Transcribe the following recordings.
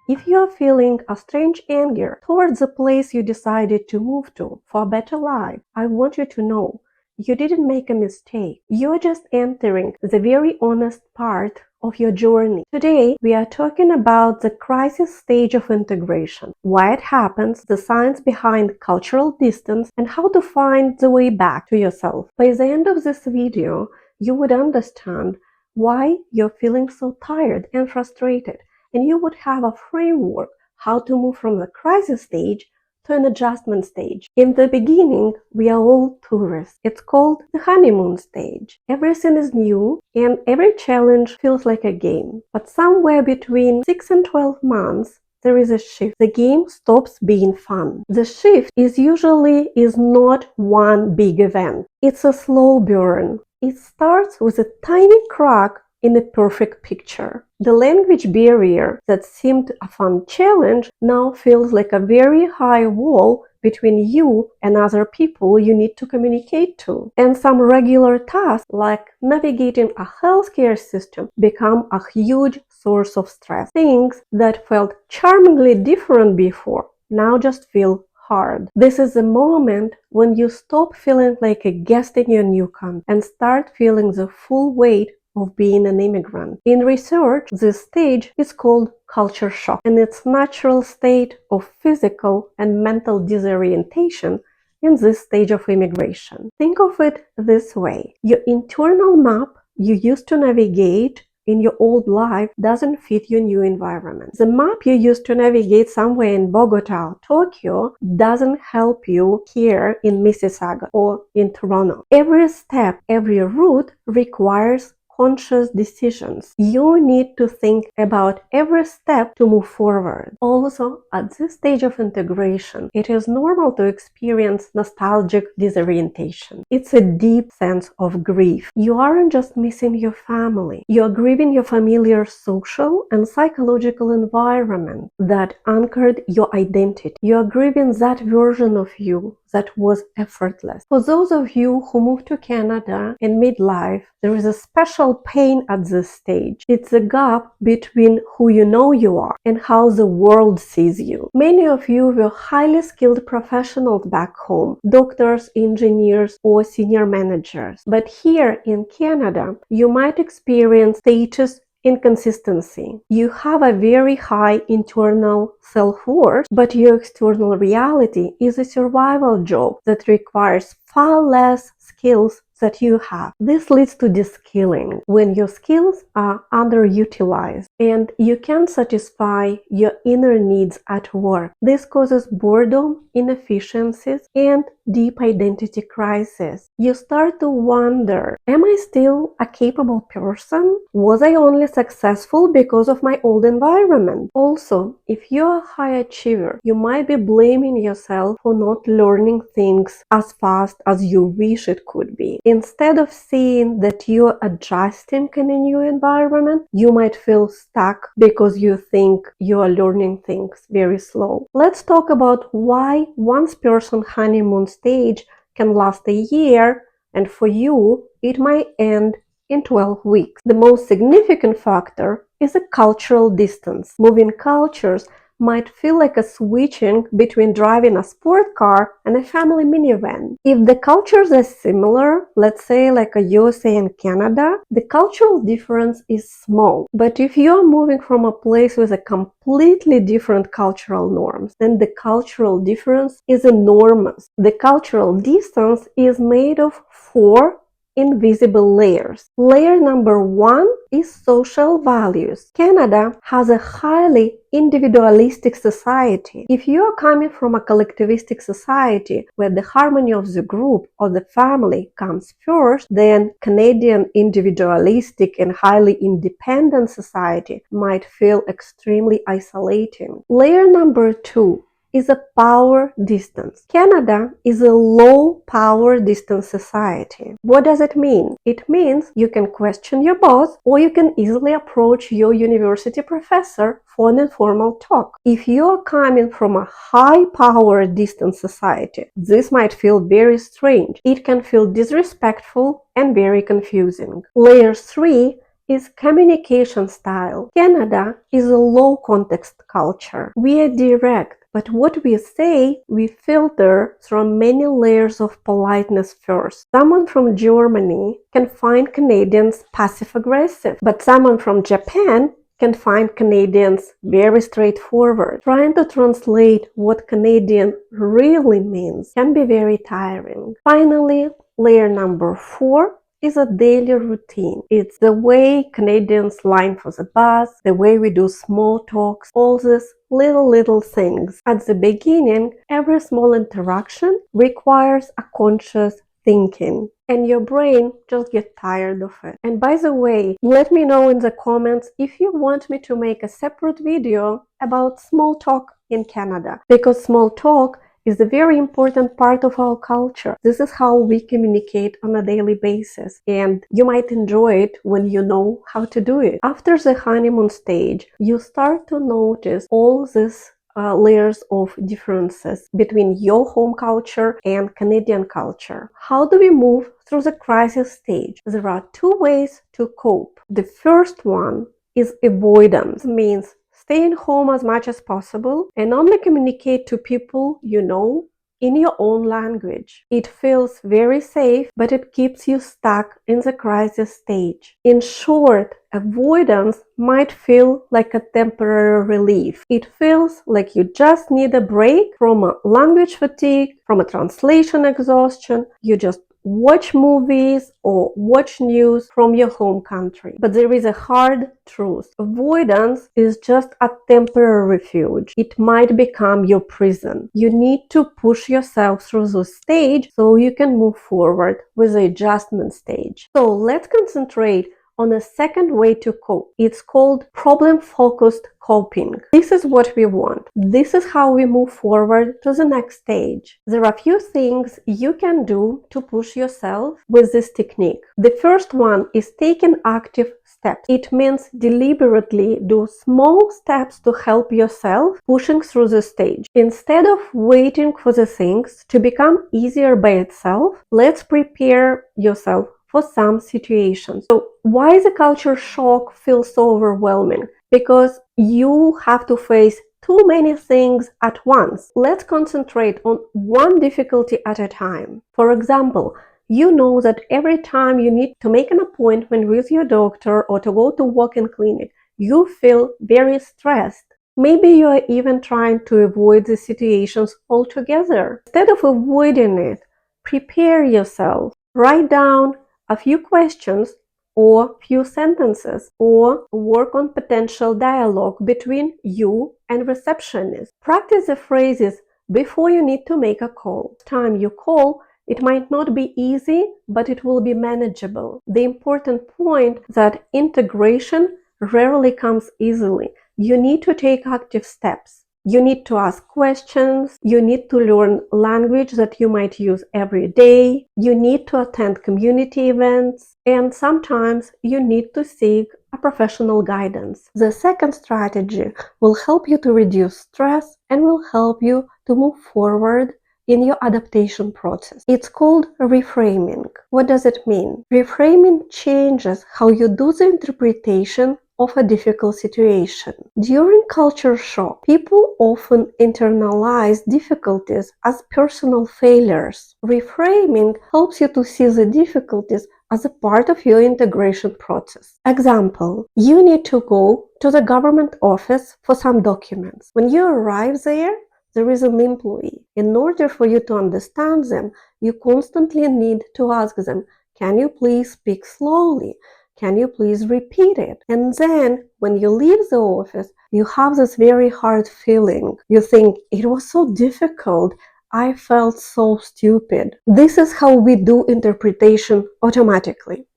If you are feeling a strange anger towards the place you decided to move to for a better life, I want you to know you didn't make a mistake. You're just entering the very honest part of your journey. Today, we are talking about the crisis stage of integration, why it happens, the science behind cultural distance, and how to find the way back to yourself. By the end of this video, you would understand why you're feeling so tired and frustrated, and you would have a framework how to move from the crisis stage to an adjustment stage. In the beginning, we are all tourists. It's called the honeymoon stage. Everything is new and every challenge feels like a game. But somewhere between 6 and 12 months, there is a shift. The game stops being fun. The shift is not one big event. It's a slow burn. It starts with a tiny crack in a perfect picture. The language barrier that seemed a fun challenge now feels like a very high wall between you and other people you need to communicate to. And some regular tasks like navigating a healthcare system become a huge source of stress. Things that felt charmingly different before now just feel hard. This is the moment when you stop feeling like a guest in your new country and start feeling the full weight of being an immigrant. In research, this stage is called culture shock, and it's natural state of physical and mental disorientation in this stage of immigration. Think of it this way. Your internal map you used to navigate in your old life doesn't fit your new environment. The map you used to navigate somewhere in Bogota or Tokyo doesn't help you here in Mississauga or in Toronto. Every step, every route requires conscious decisions. You need to think about every step to move forward. Also, at this stage of integration, it is normal to experience nostalgic disorientation. It's a deep sense of grief. You aren't just missing your family. You're grieving your familiar social and psychological environment that anchored your identity. You're grieving that version of you that was effortless. For those of you who moved to Canada in midlife, there is a special pain at this stage. It's a gap between who you know you are and how the world sees you. Many of you were highly skilled professionals back home, doctors, engineers, or senior managers. But here in Canada, you might experience status inconsistency. You have a very high internal self-worth, but your external reality is a survival job that requires far less skills that you have. This leads to de-skilling when your skills are underutilized and you can't satisfy your inner needs at work. This causes boredom, inefficiencies, and deep identity crisis. You start to wonder, am I still a capable person? Was I only successful because of my old environment? Also, if you're a high achiever, you might be blaming yourself for not learning things as fast as you wish it could be. Instead of seeing that you're adjusting in a new environment, you might feel stuck because you think you are learning things very slow. Let's talk about why one person's honeymoon stage can last a year, and for you, it might end in 12 weeks. The most significant factor is a cultural distance. Moving cultures might feel like a switching between driving a sport car and a family minivan. If the cultures are similar, let's say like a USA and Canada, the cultural difference is small. But if you're moving from a place with a completely different cultural norms, then the cultural difference is enormous. The cultural distance is made of 4 invisible layers. Layer number 1 is social values. Canada has a highly individualistic society. If you are coming from a collectivistic society where the harmony of the group or the family comes first, then Canadian individualistic and highly independent society might feel extremely isolating. Layer number 2 is a power distance. Canada is a low power distance society. What does it mean? It means you can question your boss or you can easily approach your university professor for an informal talk. If you're coming from a high power distance society, this might feel very strange. It can feel disrespectful and very confusing. Layer 3 is communication style. Canada is a low context culture. We are direct, but what we say, we filter through many layers of politeness first. Someone from Germany can find Canadians passive-aggressive, but someone from Japan can find Canadians very straightforward. Trying to translate what Canadian really means can be very tiring. Finally, layer number 4 is a daily routine. It's the way Canadians line for the bus, the way we do small talks, all these little things. At the beginning, every small interaction requires a conscious thinking, and your brain just gets tired of it. And by the way, let me know in the comments if you want me to make a separate video about small talk in Canada, because small talk is a very important part of our culture. This is how we communicate on a daily basis, and you might enjoy it when you know how to do it. After the honeymoon stage, you start to notice all these layers of differences between your home culture and Canadian culture. How do we move through the crisis stage? There are 2 ways to cope. The first one is avoidance. It means staying home as much as possible and only communicate to people you know in your own language. It feels very safe, but it keeps you stuck in the crisis stage. In short, avoidance might feel like a temporary relief. It feels like you just need a break from a language fatigue, from a translation exhaustion. You just watch movies or watch news from your home country. But there is a hard truth. Avoidance is just a temporary refuge. It might become your prison. You need to push yourself through this stage so you can move forward with the adjustment stage. So let's concentrate on a second way to cope. It's called problem-focused coping. This is what we want. This is how we move forward to the next stage. There are a few things you can do to push yourself with this technique. The first one is taking active steps. It means deliberately do small steps to help yourself pushing through the stage. Instead of waiting for the things to become easier by itself, let's prepare yourself for some situations. So why the culture shock feels so overwhelming? Because you have to face too many things at once. Let's concentrate on one difficulty at a time. For example, you know that every time you need to make an appointment with your doctor or to go to walk-in clinic, you feel very stressed. Maybe you are even trying to avoid the situations altogether. Instead of avoiding it, prepare yourself. Write down a few questions or few sentences, or work on potential dialogue between you and receptionist. Practice the phrases before you need to make a call. Time you call, it might not be easy, but it will be manageable. The important point that integration rarely comes easily. You need to take active steps. You need to ask questions, you need to learn language that you might use every day, you need to attend community events, and sometimes you need to seek a professional guidance. The second strategy will help you to reduce stress and will help you to move forward in your adaptation process. It's called reframing. What does it mean? Reframing changes how you do the interpretation of a difficult situation. During culture shock, people often internalize difficulties as personal failures. Reframing helps you to see the difficulties as a part of your integration process. Example, you need to go to the government office for some documents. When you arrive there is an employee. In order for you to understand them, you constantly need to ask them, can you please speak slowly? Can you please repeat it? And then when you leave the office, you have this very hard feeling. You think, it was so difficult. I felt so stupid. This is how we do interpretation automatically.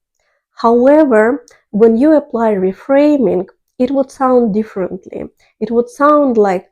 However, when you apply reframing, it would sound differently. It would sound like,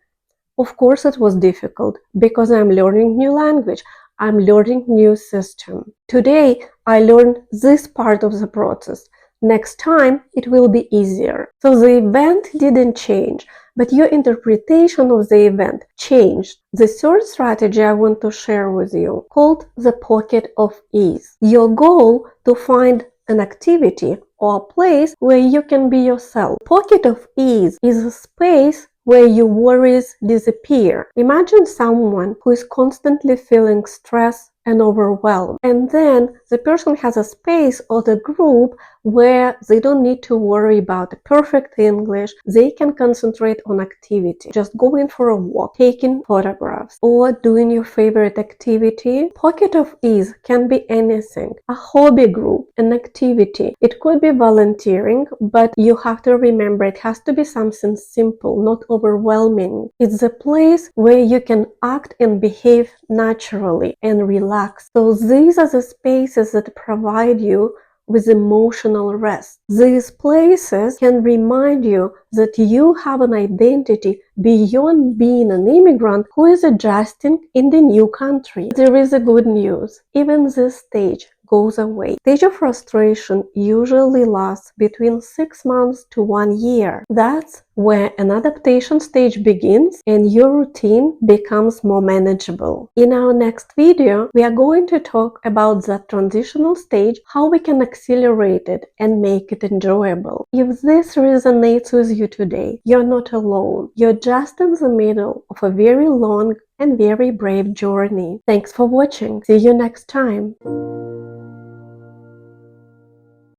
of course it was difficult because I'm learning new language. I'm learning new system. Today, I learned this part of the process. Next time, it will be easier. So the event didn't change, but your interpretation of the event changed. The third strategy I want to share with you, called the pocket of ease. Your goal to find an activity or a place where you can be yourself. Pocket of ease is a space where your worries disappear. Imagine someone who is constantly feeling stress and overwhelmed, and then the person has a space or the group where they don't need to worry about the perfect English. They can concentrate on activity, just going for a walk, taking photographs, or doing your favorite activity. Pocket of ease can be anything: a hobby group, an activity. It could be volunteering, but you have to remember it has to be something simple, not overwhelming. It's a place where you can act and behave naturally and relax. So these are the spaces that provide you with emotional rest. These places can remind you that you have an identity beyond being an immigrant who is adjusting in the new country. There is a good news. Even this stage goes away. Stage of frustration usually lasts between 6 months to 1 year. That's where an adaptation stage begins and your routine becomes more manageable. In our next video, we are going to talk about that transitional stage, how we can accelerate it and make it enjoyable. If this resonates with you today, you're not alone. You're just in the middle of a very long and very brave journey. Thanks for watching. See you next time.